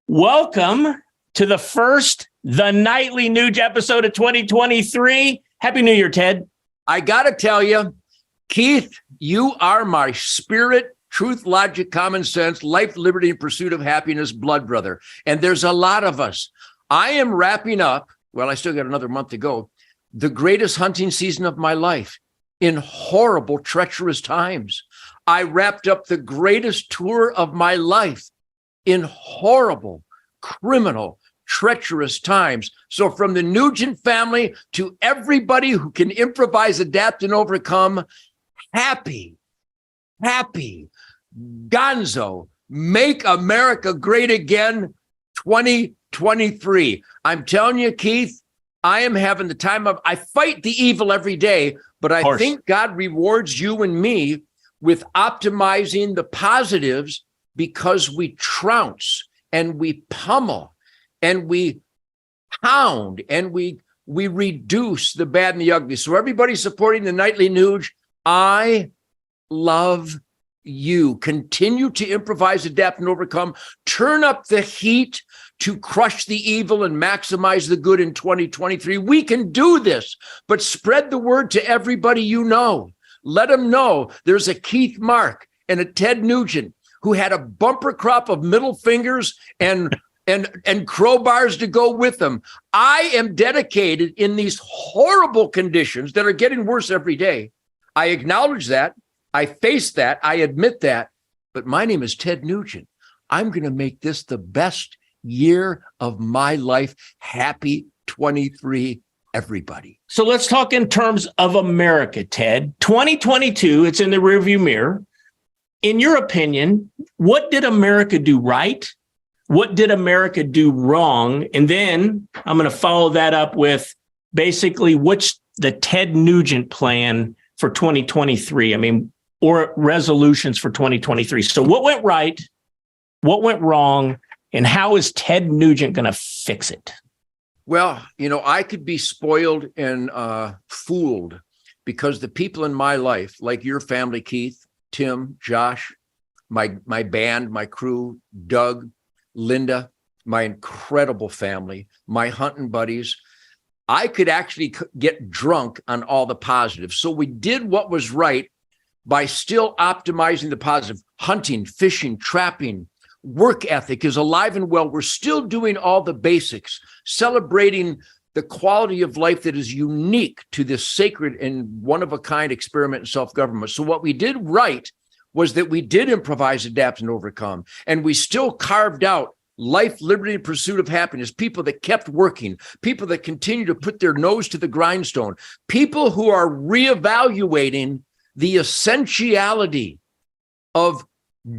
Welcome to the Nightly Nuge episode of 2023. Happy New Year, Ted. I got to tell you, Keith, you are my spirit, truth, logic, common sense, life, liberty, and pursuit of happiness, blood brother. And there's a lot of us. I am wrapping up, well, I still got another month to go, the greatest hunting season of my life in horrible, treacherous times. I wrapped up the greatest tour of my life in horrible, criminal, treacherous times. So from the Nugent family to everybody who can improvise, adapt, and overcome, happy, Gonzo, make America great again, 2023. I'm telling you, Keith, I am having the time of, I fight the evil every day, but I think God rewards you and me with optimizing the positives because we trounce and we pummel and we pound and we reduce the bad and the ugly. So everybody supporting the Nightly Nuge, I love you. Continue to improvise, adapt, and overcome. Turn up the heat to crush the evil and maximize the good in 2023. We can do this, but spread the word to everybody you know. Let them know there's a Keith Mark and a Ted Nugent who had a bumper crop of middle fingers and crowbars to go with them. I am dedicated in these horrible conditions that are getting worse every day. I acknowledge that. I face that. I admit that. But my name is Ted Nugent. I'm going to make this the best year of my life. Happy 23, everybody. So let's talk in terms of America, Ted. 2022, it's in the rearview mirror. In your opinion, what did America do right? What did America do wrong? And then I'm going to follow that up with basically what's the Ted Nugent plan for 2023? Or resolutions for 2023. So what went right? What went wrong? And how is Ted Nugent going to fix it? Well, I could be spoiled and fooled because the people in my life, like your family, Keith, Tim, Josh, my band, my crew, Doug, Linda, my incredible family, my hunting buddies, I could actually get drunk on all the positives. So we did what was right by still optimizing the positive. Hunting, fishing, trapping, work ethic is alive and well. We're still doing all the basics, celebrating the quality of life that is unique to this sacred and one-of-a-kind experiment in self-government. So what we did right was that we did improvise, adapt, and overcome. And we still carved out life, liberty, and pursuit of happiness, people that kept working, people that continue to put their nose to the grindstone, people who are reevaluating the essentiality of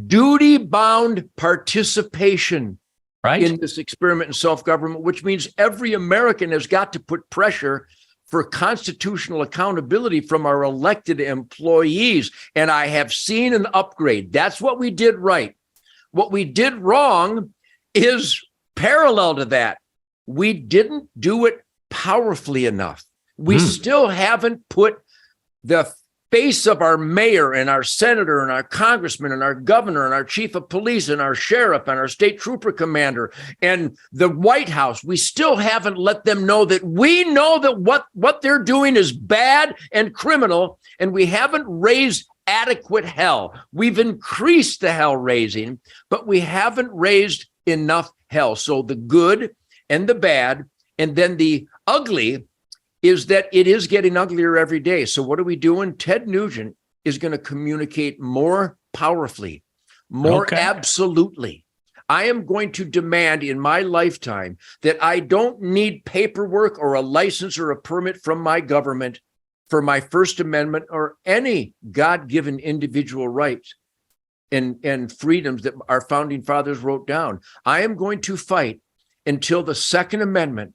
duty-bound participation in this experiment in self-government, which means every American has got to put pressure for constitutional accountability from our elected employees. And I have seen an upgrade. That's what we did right. What we did wrong is parallel to that. We didn't do it powerfully enough. We still haven't put the face of our mayor and our senator and our congressman and our governor and our chief of police and our sheriff and our state trooper commander and the White House. We still haven't let them know that we know that what they're doing is bad and criminal, and we haven't raised adequate hell. We've increased the hell raising, but we haven't raised enough hell. So the good and the bad and then the ugly is that it is getting uglier every day. So what are we doing? Ted Nugent is going to communicate more powerfully, more absolutely. I am going to demand in my lifetime that I don't need paperwork or a license or a permit from my government for my First Amendment or any God-given individual rights and freedoms that our founding fathers wrote down. I am going to fight until the Second Amendment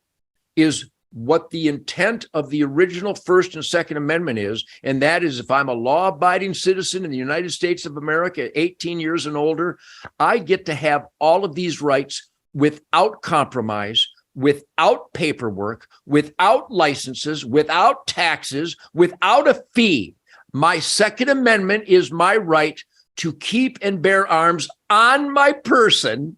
is what the intent of the original First and Second Amendment is, and that is if I'm a law-abiding citizen in the United States of America, 18 years and older, I get to have all of these rights without compromise, without paperwork, without licenses, without taxes, without a fee. My Second Amendment is my right to keep and bear arms on my person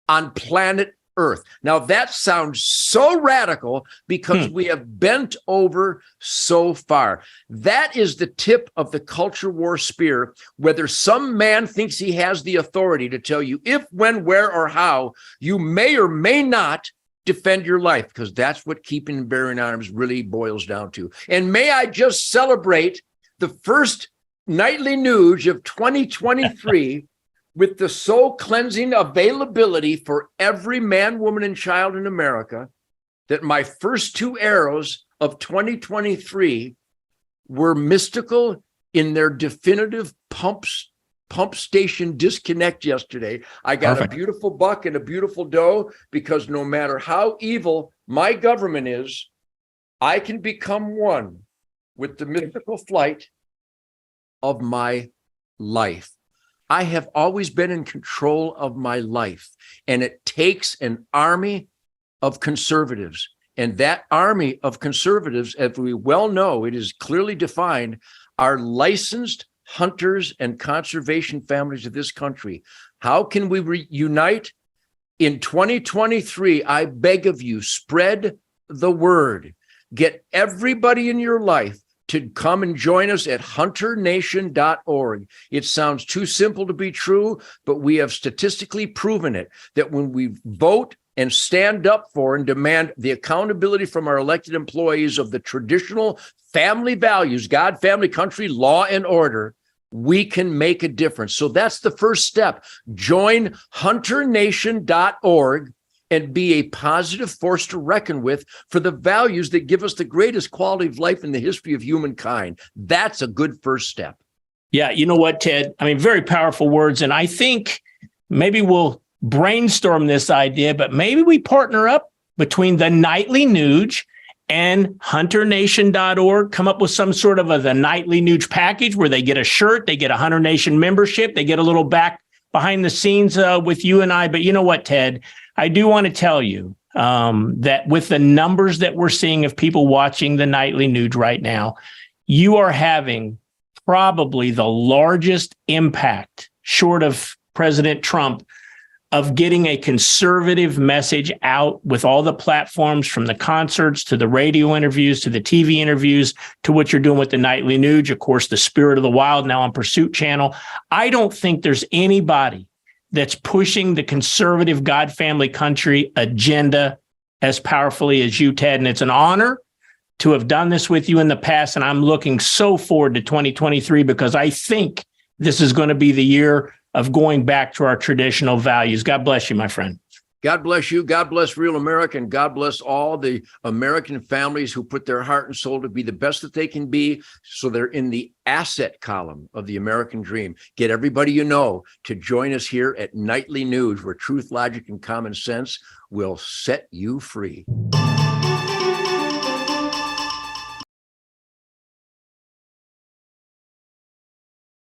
on planet Earth. Now that sounds so radical because we have bent over so far. That is the tip of the culture war spear. Whether some man thinks he has the authority to tell you if, when, where, or how you may or may not defend your life, because that's what keeping and bearing arms really boils down to. And may I just celebrate the first Nightly Nuge of 2023 with the soul cleansing availability for every man, woman, and child in America, that my first 2 arrows of 2023 were mystical in their definitive pump station disconnect yesterday. I got a beautiful buck and a beautiful doe, because no matter how evil my government is, I can become one with the mystical flight of my life. I have always been in control of my life, and it takes an army of conservatives. And that army of conservatives, as we well know, it is clearly defined, are licensed hunters and conservation families of this country. How can we reunite? In 2023, I beg of you, spread the word. Get everybody in your life to come and join us at hunternation.org. It sounds too simple to be true, but we have statistically proven it, that when we vote and stand up for and demand the accountability from our elected employees of the traditional family values, God, family, country, law, and order, we can make a difference. So that's the first step. Join hunternation.org and be a positive force to reckon with for the values that give us the greatest quality of life in the history of humankind. That's a good first step. Yeah, you know what, Ted? I mean, very powerful words. And I think maybe we'll brainstorm this idea, but maybe we partner up between the Nightly Nuge and hunternation.org, come up with some sort of the Nightly Nuge package where they get a shirt, they get a Hunter Nation membership, they get a little back behind the scenes with you and I. But you know what, Ted? I do want to tell you that with the numbers that we're seeing of people watching the Nightly Nuge right now, you are having probably the largest impact, short of President Trump, of getting a conservative message out with all the platforms, from the concerts to the radio interviews to the TV interviews to what you're doing with the Nightly Nuge, of course, the Spirit of the Wild now on Pursuit Channel. I don't think there's anybody that's pushing the conservative God, family, country agenda as powerfully as you, Ted. And it's an honor to have done this with you in the past. And I'm looking so forward to 2023, because I think this is going to be the year of going back to our traditional values. God bless you, my friend. God bless you. God bless real America. And God bless all the American families who put their heart and soul to be the best that they can be, so they're in the asset column of the American dream. Get everybody you know to join us here at Nightly Nuge, where truth, logic, and common sense will set you free.